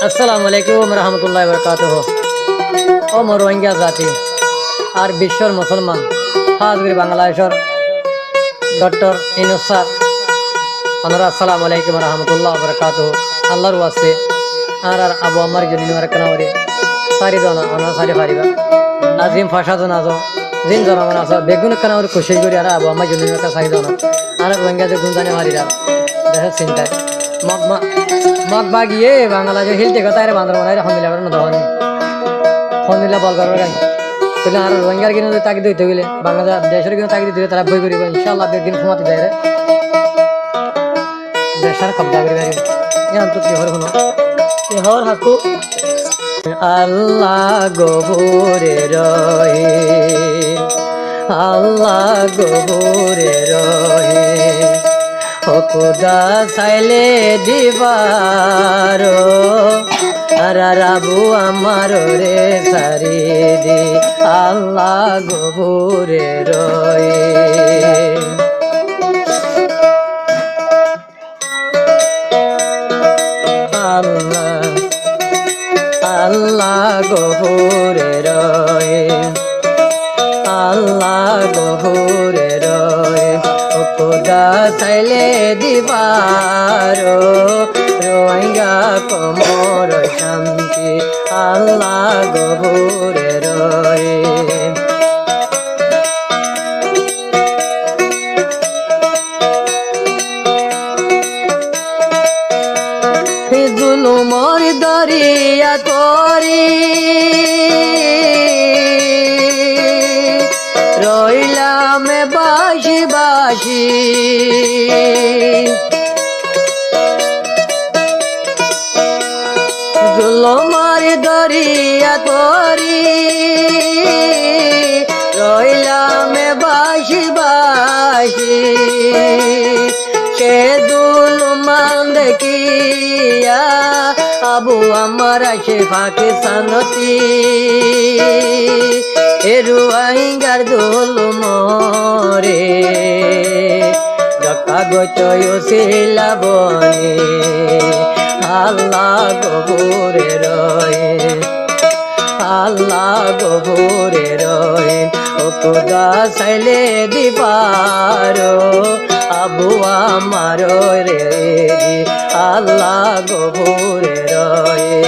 আসসালামু আলাইকুম রহমতুল্লাহ বরকাতুহ। ও মোর রোহিঙ্গা জাতি আর বিশ্বর মুসলমান খাস করে বাংলাদেশের ডক্টর ইনুস স্যার আমরা আসসালামু আলাইকুম রহমতুল্লাহ বরকাতুহ। আল্লাহর ওয়াস্তে আর আবু আমার জন্য কানাওয়ারি সারি জন আমরা সারি পারিবা আজিম ফাঁসা জন আজ জিন জন আমার আছে বেগুন কানাওয়ারি খুশি করি আর আবু আমার জন্য সারি জন আর রোহিঙ্গা যে গুঞ্জানে মারিরা দেশের চিন্তায় মগ বাগিয়ে বাংলাদেশের হিলতে কথা বান্দর বানাই হমিলা করে নদী হমিলা বল করার গাই তাহলে আর রোহিঙ্গার কিনে তাকে দিতে গেলে বাংলাদেশ দেশের কিনে তাকে দিতে তারা বই করিব ইনশাআল্লাহ একদিন ক্ষমাতে যায় রে দেশের কবজা করে গাড়ি এখন তো হর হনো হর হাকু আল্লাহ গোবরে রয়ে আল্লাহ গোবরে রয়ে ও খুদা চাইলে দিবারো আর রাবু আমার রে সারি দি আল্লাহ গোবরে রয়ে আল্লাহ আল্লাহ গোবরে রয়ে আল্লাহ গোবরে রয়ে ও খুদা চাইলে দিবারো রোহিঙ্গা কোমর শান্তি আল্লাহ গোবরে রয়ে জুলুমর দরিয়া তরি রইলাম বাসি বাসি জুলুমর দরিয়া তরি রইলাম বাসি বাসি সে দুলমান দেখিয়া আবু আমার আসে পাকিস্তানতি রোহিঙ্গার দোল মরে কাগজলা বনে আল্লাহ গোবরে রয়ে আল্লাহ গোবরে রয়ে ও খুদা চাইলে দিবারো আবু আমার রে আল্লাহ গোবরে রয়ে